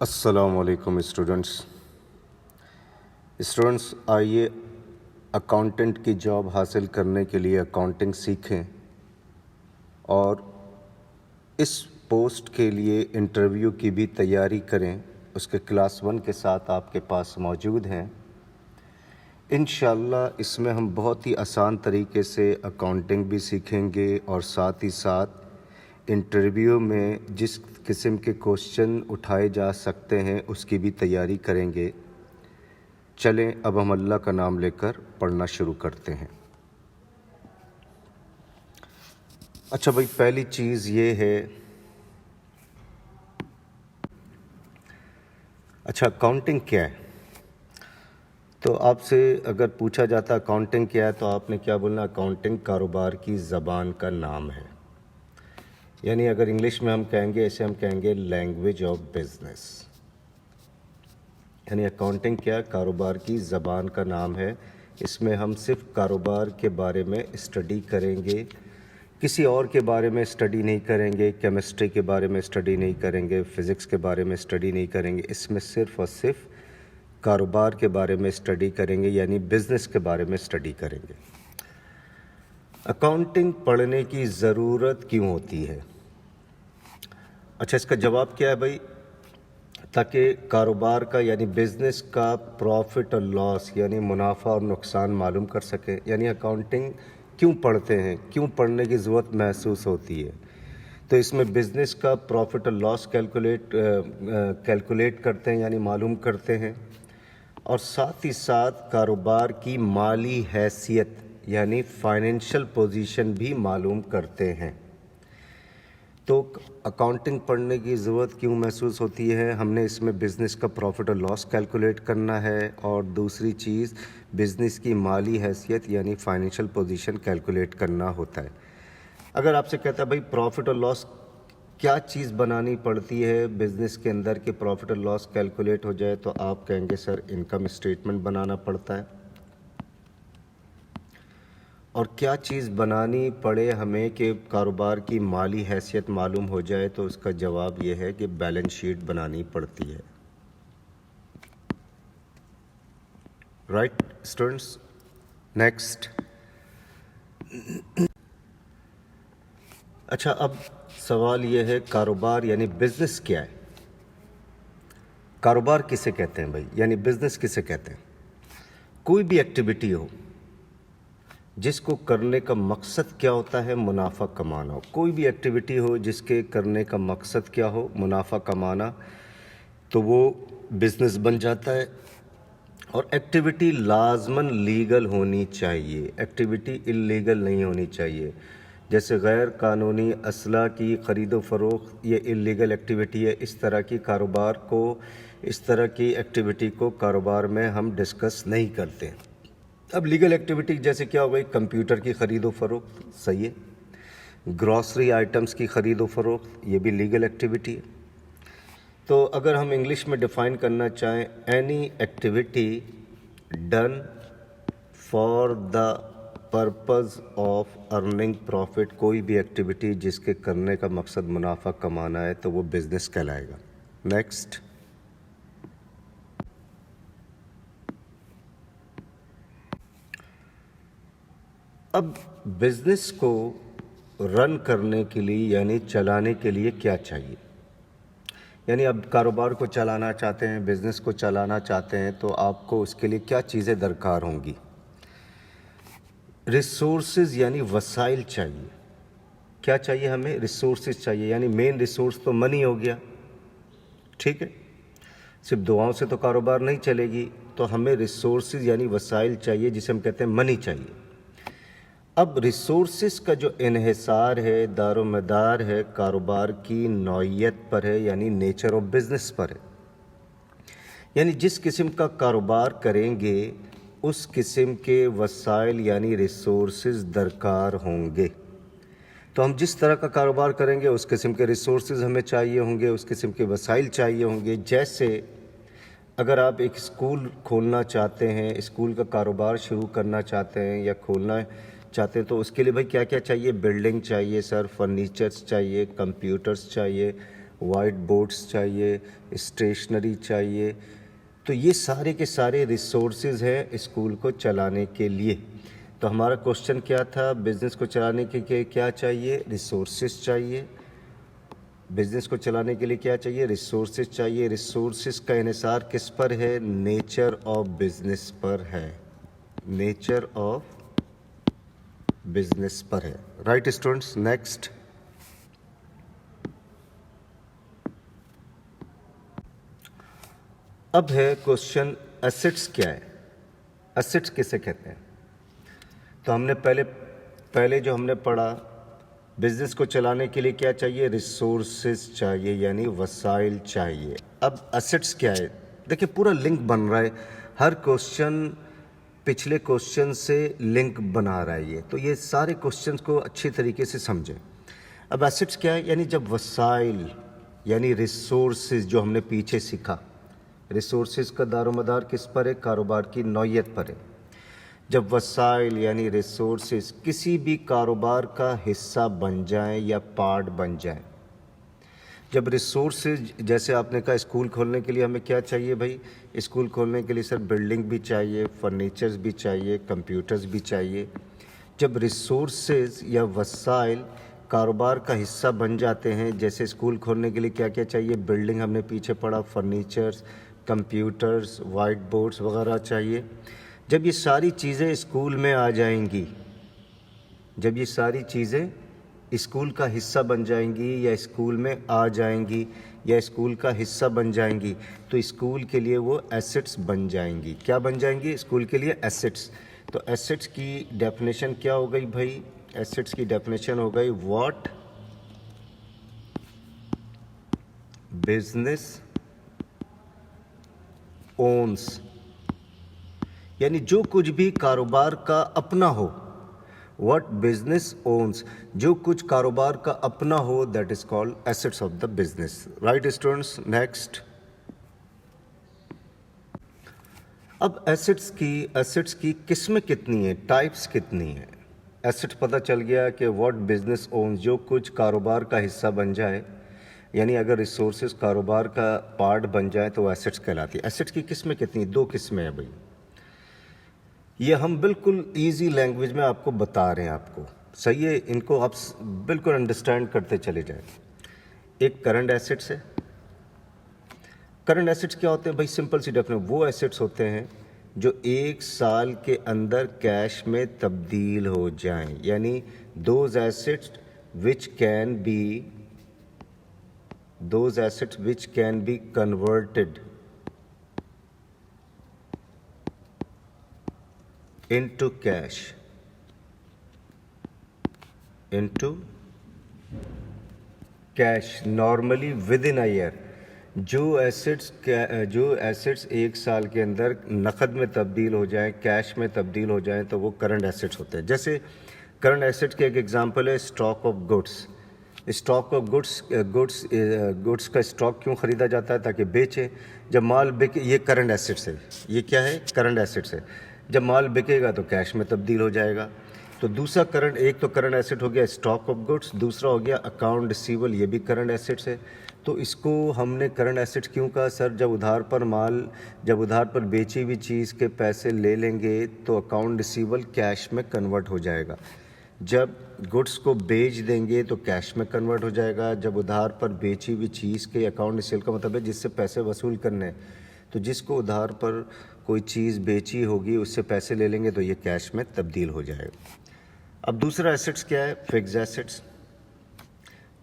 السلام علیکم اسٹوڈنٹس آئیے اکاؤنٹنٹ کی جاب حاصل کرنے کے لیے اکاؤنٹنگ سیکھیں اور اس پوسٹ کے لیے انٹرویو کی بھی تیاری کریں. اس کے کلاس 1 کے ساتھ آپ کے پاس موجود ہیں. انشاءاللہ اس میں ہم بہت ہی آسان طریقے سے اکاؤنٹنگ بھی سیکھیں گے اور ساتھ ہی ساتھ انٹرویو میں جس قسم کے کوشچن اٹھائے جا سکتے ہیں اس کی بھی تیاری کریں گے. چلیں اب ہم اللہ کا نام لے کر پڑھنا شروع کرتے ہیں. اچھا بھائی، پہلی چیز یہ ہے، اچھا اکاؤنٹنگ کیا ہے؟ تو آپ سے اگر پوچھا جاتا اکاؤنٹنگ کیا ہے تو آپ نے کیا بولنا؟ اکاؤنٹنگ کاروبار کی زبان کا نام ہے. یعنی اگر انگلش میں ہم کہیں گے، اسے ہم کہیں گے لینگویج آف بزنس. یعنی اکاؤنٹنگ کیا؟ کاروبار کی زبان کا نام ہے. اس میں ہم صرف کاروبار کے بارے میں اسٹڈی کریں گے، کسی اور کے بارے میں اسٹڈی نہیں کریں گے، کیمسٹری کے بارے میں اسٹڈی نہیں کریں گے، فزکس کے بارے میں اسٹڈی نہیں کریں گے. اس میں صرف اور صرف کاروبار کے بارے میں اسٹڈی کریں گے، یعنی بزنس کے بارے میں اسٹڈی کریں گے. اکاؤنٹنگ پڑھنے کی ضرورت کیوں ہوتی ہے؟ اچھا، اس کا جواب کیا ہے بھائی؟ تاکہ کاروبار کا یعنی بزنس کا پروفٹ اور لاس یعنی منافع اور نقصان معلوم کر سکیں. یعنی اکاؤنٹنگ کیوں پڑھتے ہیں، کیوں پڑھنے کی ضرورت محسوس ہوتی ہے؟ تو اس میں بزنس کا پروفٹ اور لاس کیلکولیٹ کرتے ہیں، یعنی معلوم کرتے ہیں، اور ساتھ ہی ساتھ کاروبار کی مالی حیثیت یعنی فائنینشل پوزیشن بھی معلوم کرتے ہیں. تو اکاؤنٹنگ پڑھنے کی ضرورت کیوں محسوس ہوتی ہے؟ ہم نے اس میں بزنس کا پروفٹ اور لاس کیلکولیٹ کرنا ہے، اور دوسری چیز بزنس کی مالی حیثیت یعنی فائنینشیل پوزیشن کیلکولیٹ کرنا ہوتا ہے. اگر آپ سے کہتا ہے بھائی پروفٹ اور لاس کیا چیز بنانی پڑتی ہے بزنس کے اندر کہ پروفٹ اور لاس کیلکولیٹ ہو جائے، تو آپ کہیں گے سر انکم اسٹیٹمنٹ بنانا پڑتا ہے. اور کیا چیز بنانی پڑے ہمیں کہ کاروبار کی مالی حیثیت معلوم ہو جائے، تو اس کا جواب یہ ہے کہ بیلنس شیٹ بنانی پڑتی ہے. Right students? نیکسٹ. اچھا، اب سوال یہ ہے کاروبار یعنی بزنس کیا ہے؟ کاروبار کسے کہتے ہیں بھائی؟ یعنی بزنس کسے کہتے ہیں؟ کوئی بھی ایکٹیویٹی ہو جس کو کرنے کا مقصد کیا ہوتا ہے؟ منافع کمانا ہو. کوئی بھی ایکٹیویٹی ہو جس کے کرنے کا مقصد کیا ہو؟ منافع کمانا، تو وہ بزنس بن جاتا ہے. اور ایکٹیویٹی لازماً لیگل ہونی چاہیے، ایکٹیویٹی اللیگل نہیں ہونی چاہیے. جیسے غیر قانونی اسلحہ کی خرید و فروخت، یہ اللیگل ایکٹیویٹی ہے. اس طرح کی ایکٹیویٹی کو کاروبار میں ہم ڈسکس نہیں کرتے. اب لیگل ایکٹیویٹی جیسے کیا ہو گئی؟ کمپیوٹر کی خرید و فروخت، صحیح ہے. گروسری آئٹمس کی خرید و فروخت، یہ بھی لیگل ایکٹیویٹی ہے. تو اگر ہم انگلش میں ڈیفائن کرنا چاہیں، any activity done for the purpose of earning profit, کوئی بھی ایکٹیویٹی جس کے کرنے کا مقصد منافع کمانا ہے تو وہ بزنس کہلائے گا. نیکسٹ. اب بزنس کو رن کرنے کے لیے یعنی چلانے کے لیے کیا چاہیے؟ یعنی اب کاروبار کو چلانا چاہتے ہیں، بزنس کو چلانا چاہتے ہیں، تو آپ کو اس کے لیے کیا چیزیں درکار ہوں گی؟ ریسورسز یعنی وسائل چاہیے. کیا چاہیے ہمیں؟ ریسورسز چاہیے. یعنی مین ریسورس تو منی ہو گیا، ٹھیک ہے. صرف دعاؤں سے تو کاروبار نہیں چلے گی، تو ہمیں ریسورسز یعنی وسائل چاہیے، جسے ہم کہتے ہیں منی چاہیے. اب ریسورسز کا جو انحصار ہے، دار و مدار ہے، کاروبار کی نوعیت پر ہے، یعنی نیچر آف بزنس پر ہے. یعنی جس قسم کا کاروبار کریں گے اس قسم کے وسائل یعنی ریسورسز درکار ہوں گے. تو ہم جس طرح کا کاروبار کریں گے اس قسم کے ریسورسز ہمیں چاہیے ہوں گے، اس قسم کے وسائل چاہیے ہوں گے. جیسے اگر آپ ایک اسکول کھولنا چاہتے ہیں، اسکول کا کاروبار شروع کرنا چاہتے ہیں یا کھولنا چاہتے ہیں، تو اس کے لیے بھائی کیا کیا چاہیے؟ بلڈنگ چاہیے سر، فرنیچرز چاہیے، کمپیوٹرز چاہیے، وائٹ بورڈس چاہیے, اسٹیشنری چاہیے. تو یہ سارے کے سارے ریسورسز ہیں اسکول کو چلانے کے لیے. تو ہمارا کوشچن کیا تھا, بزنس کو چلانے کے کیا چاہیے, ریسورسز چاہیے. بزنس کو چلانے کے لیے کیا چاہیے, ریسورسز چاہیے. ریسورسز کا انحصار کس پر ہے, نیچر آف بزنس پر ہے, نیچر آف بزنس پر ہے. Right students, next. اب ہے کوشچن, ایسٹس کیا ہے, ایسٹس کسے کہتے ہیں. تو ہم نے پہلے جو ہم نے پڑھا, بزنس کو چلانے کے لیے کیا چاہیے, ریسورسز چاہیے یعنی وسائل چاہیے. اب ایسٹس کیا ہے, دیکھیں پورا لنک بن رہا ہے, ہر کوشچن پچھلے کوشچن سے لنک بنا رہا ہے یہ. تو یہ سارے کوشچنس کو اچھی طریقے سے سمجھیں. اب ایسٹس کیا ہے, یعنی جب وسائل یعنی ریسورسز جو ہم نے پیچھے سیکھا, ریسورسز کا دار و مدار کس پر ہے, کاروبار کی نوعیت پر ہے. جب وسائل یعنی ریسورسز کسی بھی کاروبار کا حصہ بن جائیں یا پارٹ بن جائیں. جب ریسورسز, جیسے آپ نے کہا اسکول کھولنے کے لیے ہمیں کیا چاہیے بھائی, اسکول کھولنے کے لیے سر بلڈنگ بھی چاہیے, فرنیچرز بھی چاہیے, کمپیوٹرز بھی چاہیے. جب ریسورسز یا وسائل کاروبار کا حصہ بن جاتے ہیں, جیسے اسکول کھولنے کے لیے کیا کیا چاہیے, بلڈنگ ہم نے پیچھے پڑھا, فرنیچرز, کمپیوٹرز, وائٹ بورڈز وغیرہ چاہیے. جب یہ ساری چیزیں اسکول میں آ جائیں گی, جب یہ ساری چیزیں اسکول کا حصہ بن جائیں گی یا اسکول میں آ جائیں گی یا اسکول کا حصہ بن جائیں گی, تو اسکول کے لیے وہ ایسٹس بن جائیں گی. کیا بن جائیں گی, اسکول کے لیے ایسٹس. تو ایسٹس کی ڈیفینیشن کیا ہو گئی بھائی, ایسٹس کی ڈیفینیشن ہو گئی واٹ بزنس اونس, یعنی جو کچھ بھی کاروبار کا اپنا ہو. واٹ بزنس اونس, جو کچھ کاروبار کا اپنا ہو, that is called assets of the business. Right students, next. اب ایسٹس کی قسمیں کتنی ہیں, ٹائپس کتنی ہیں. ایسٹ پتہ چل گیا کہ واٹ بزنس اونس, جو کچھ کاروبار کا حصہ بن جائے, یعنی اگر ریسورسز کاروبار کا پارٹ بن جائے تو وہ ایسٹس کہلاتی ہے. ایسٹس کی قسمیں کتنی, 2 قسمیں ہیں بھائی. یہ ہم بالکل ایزی لینگویج میں آپ کو بتا رہے ہیں, آپ کو صحیح ہے, ان کو آپ بالکل انڈرسٹینڈ کرتے چلے جائیں. ایک کرنٹ ایسٹس ہے. کرنٹ ایسٹس کیا ہوتے ہیں بھائی, سمپل سی ڈیفینیشن, وہ ایسٹس ہوتے ہیں جو 1 سال کے اندر کیش میں تبدیل ہو جائیں, یعنی those assets which can be converted into cash normally within a year. جو ایسٹس 1 سال کے اندر نقد میں تبدیل ہو جائیں, کیش میں تبدیل ہو جائیں, تو وہ کرنٹ ایسٹس ہوتے ہیں. جیسے کرنٹ ایسٹ کے ایک ایگزامپل ہے stock of goods. Stock of goods کا اسٹاک کیوں خریدا جاتا ہے, تاکہ بیچیں. جب مال بکے, یہ کرنٹ ایسٹس ہے. یہ کیا ہے, کرنٹ ایسٹس ہے. جب مال بکے گا تو کیش میں تبدیل ہو جائے گا. تو دوسرا ایک تو کرنٹ ایسٹ ہو گیا اسٹاک آف گڈس, دوسرا ہو گیا اکاؤنٹ ریسیول, یہ بھی کرنٹ ایسٹس ہے. تو اس کو ہم نے کرنٹ ایسٹ کیوں کہا سر, جب ادھار پر بیچی ہوئی چیز کے پیسے لے لیں گے تو اکاؤنٹ ریسیول کیش میں کنورٹ ہو جائے گا. جب گڈس کو بیچ دیں گے تو کیش میں کنورٹ ہو جائے گا. جب ادھار پر بیچی ہوئی چیز کے اکاؤنٹ ریسیول کا مطلب ہے جس سے پیسے وصول کرنے ہیں, تو جس کو ادھار پر کوئی چیز بیچی ہوگی اس سے پیسے لے لیں گے تو یہ کیش میں تبدیل ہو جائے گا. اب دوسرا ایسٹس کیا ہے, فکس ایسٹس.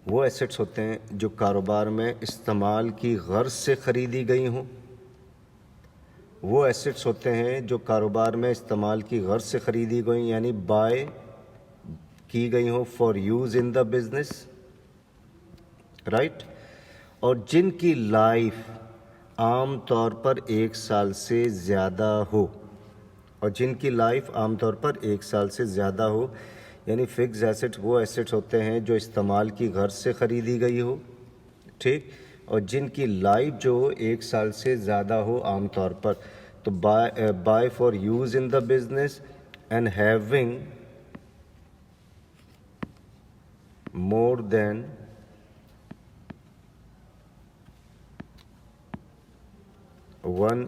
وہ ایسٹس ہوتے ہیں جو کاروبار میں استعمال کی غرض سے خریدی گئی ہوں. وہ ایسٹس ہوتے ہیں جو کاروبار میں استعمال کی غرض سے خریدی گئی, یعنی بائی کی گئی ہوں for use in the business, right. اور جن کی لائف عام طور پر 1 سال سے زیادہ ہو, یعنی فکس ایسٹ وہ ایسٹس ہوتے ہیں جو استعمال کی غرض سے خریدی گئی ہو, ٹھیک, اور جن کی لائف جو 1 سال سے زیادہ ہو عام طور پر. تو by for use in the business and having more than 1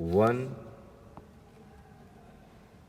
1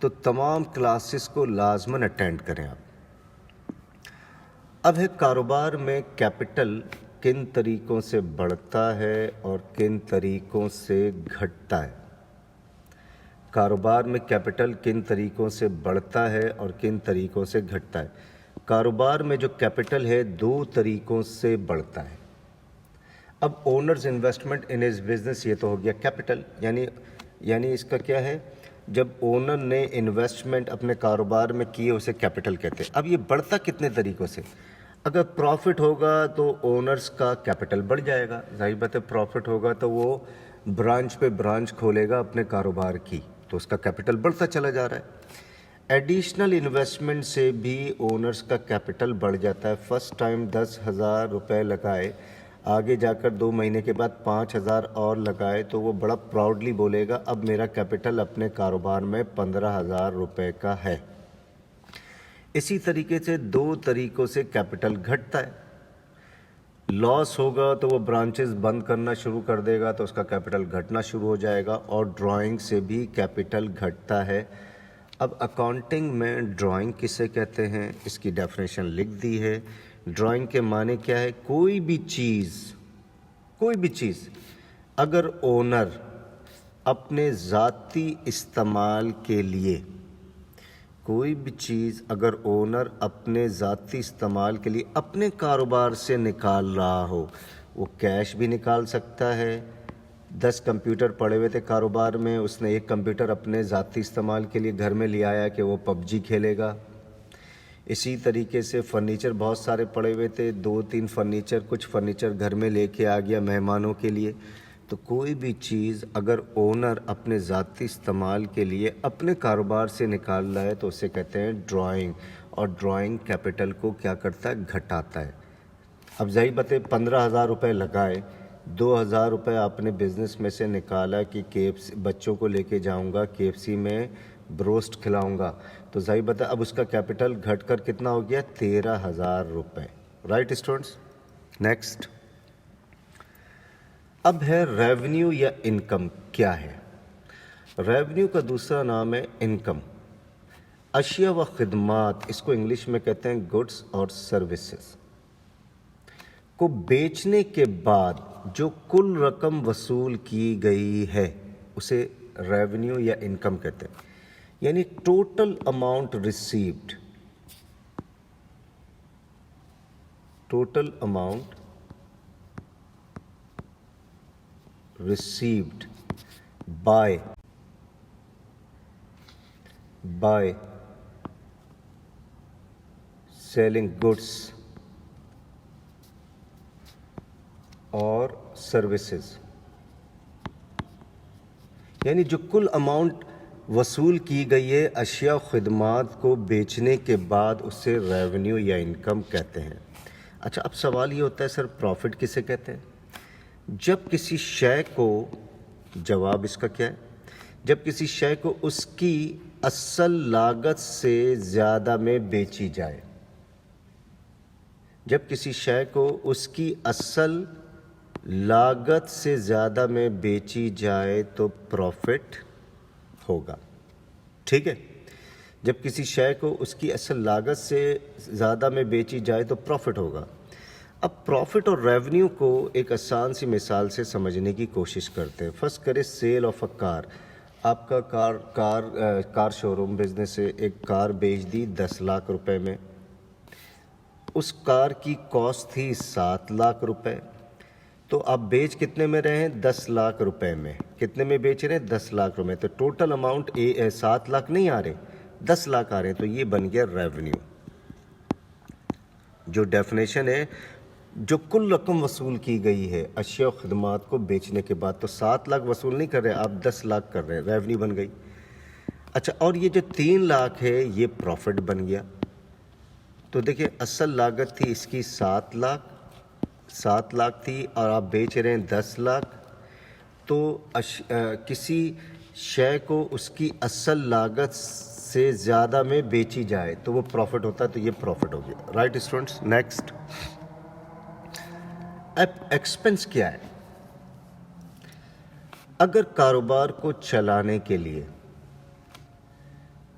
تو تمام کلاسز کو لازماً اٹینڈ کریں آپ۔ اب ہے کاروبار میں کیپٹل کن طریقوں سے بڑھتا ہے اور کن طریقوں سے گھٹتا ہے۔ کاروبار میں کیپٹل کن طریقوں سے بڑھتا ہے اور کن طریقوں سے گھٹتا ہے۔ کاروبار میں جو کیپٹل ہے 2 طریقوں سے بڑھتا ہے۔ اب owners investment in his business, یہ تو ہو گیا کیپٹل، یعنی اس کا کیا ہے، جب اونر نے انویسٹمنٹ اپنے کاروبار میں کی اسے کیپٹل کہتے ہیں۔ اب یہ بڑھتا کتنے طریقوں سے؟ اگر پروفٹ ہوگا تو اونرز کا کیپٹل بڑھ جائے گا، ظاہر بات ہے پروفٹ ہوگا تو وہ برانچ پہ برانچ کھولے گا اپنے کاروبار کی، تو اس کا کیپٹل بڑھتا چلا جا رہا ہے۔ ایڈیشنل انویسٹمنٹ سے بھی اونرز کا کیپٹل بڑھ جاتا ہے۔ فرسٹ ٹائم 10,000 روپے لگائے، آگے جا کر 2 مہینے کے بعد 5,000 اور لگائے تو وہ بڑا پراؤڈلی بولے گا اب میرا کیپٹل اپنے کاروبار میں 15,000 روپے کا ہے۔ اسی طریقے سے 2 طریقوں سے کیپٹل گھٹتا ہے۔ لاس ہوگا تو وہ برانچز بند کرنا شروع کر دے گا تو اس کا کیپٹل گھٹنا شروع ہو جائے گا، اور ڈرائنگ سے بھی کیپٹل گھٹتا ہے۔ اب اکاؤنٹنگ میں ڈرائنگ کسے کہتے ہیں، اس کی ڈیفینیشن لکھ دی ہے۔ ڈرائنگ کے معنی کیا ہے؟ کوئی بھی چیز اگر اونر اپنے ذاتی استعمال کے لیے اپنے کاروبار سے نکال رہا ہو، وہ کیش بھی نکال سکتا ہے۔ 10 کمپیوٹر پڑے ہوئے تھے کاروبار میں، اس نے 1 کمپیوٹر اپنے ذاتی استعمال کے لیے گھر میں لے آیا کہ وہ PUBG کھیلے گا۔ اسی طریقے سے فرنیچر بہت سارے پڑے ہوئے تھے، 2-3 کچھ فرنیچر گھر میں لے کے آ گیا مہمانوں کے لیے۔ تو کوئی بھی چیز اگر اونر اپنے ذاتی استعمال کے لیے اپنے کاروبار سے نکال رہا ہے تو اسے کہتے ہیں ڈرائنگ، اور ڈرائنگ کیپٹل کو کیا کرتا ہے؟ گھٹاتا ہے۔ اب ظاہر بات ہے 15,000 روپے لگائے، 2,000 روپے آپ نے بزنس میں سے نکالا کہ بچوں کو لے کے جاؤں گا KFC میں بروسٹ کھلاؤں گا، تو ظاہر بات ہے اب اس کا کیپٹل گھٹ کر کتنا ہو گیا؟ 13,000 روپے۔ Right students? نیکسٹ، اب ہے ریونیو یا انکم کیا ہے؟ ریونیو کا دوسرا نام ہے انکم۔ اشیاء و خدمات، اس کو انگلش میں کہتے ہیں گڈس اور سروسز، کو بیچنے کے بعد جو کل رقم وصول کی گئی ہے اسے ریونیو یا انکم کہتے ہیں، یعنی total amount received by selling goods اور سروسز، یعنی جو کل اماؤنٹ وصول کی گئی ہے اشیاء و خدمات کو بیچنے کے بعد اسے ریونیو یا انکم کہتے ہیں۔ اچھا، اب سوال یہ ہوتا ہے سر پروفٹ کسے کہتے ہیں؟ جب کسی شے کو، جواب اس کا کیا ہے؟ جب کسی شے کو اس کی اصل لاگت سے زیادہ میں بیچی جائے، جب کسی شے کو اس کی اصل لاگت سے زیادہ میں بیچی جائے تو پروفٹ ہوگا، ٹھیک ہے؟ جب کسی شے کو اس کی اصل لاگت سے زیادہ میں بیچی جائے تو پروفٹ ہوگا۔ اب پروفٹ اور ریونیو کو ایک آسان سی مثال سے سمجھنے کی کوشش کرتے ہیں۔ فرض کرے سیل آف اے کار، آپ کا کار شو روم بزنس ہے، ایک کار بیچ دی 10 لاکھ روپے میں، اس کار کی کاسٹ تھی 7 لاکھ روپے، تو آپ بیچ کتنے میں رہے ہیں؟ 10 لاکھ روپے میں۔ کتنے میں بیچ رہے ہیں؟ 10 لاکھ روپے، تو ٹوٹل اماؤنٹ 7 لاکھ نہیں آ رہے، 10 لاکھ آ رہے ہیں، تو یہ بن گیا ریونیو۔ جو ڈیفینیشن ہے، جو کل رقم وصول کی گئی ہے اشیاء و خدمات کو بیچنے کے بعد، تو 7 لاکھ وصول نہیں کر رہے آپ، 10 لاکھ کر رہے ہیں، ریونیو بن گئی۔ اچھا، اور یہ جو 3 لاکھ ہے یہ پروفٹ بن گیا۔ تو دیکھیں اصل لاگت تھی اس کی 7 لاکھ تھی اور آپ بیچ رہے ہیں 10 لاکھ، تو کسی شے کو اس کی اصل لاگت سے زیادہ میں بیچی جائے تو وہ پروفٹ ہوتا ہے، تو یہ پروفٹ ہو گیا۔ Right students? نیکسٹ، اب ایکسپنس کیا ہے؟ اگر کاروبار کو چلانے کے لیے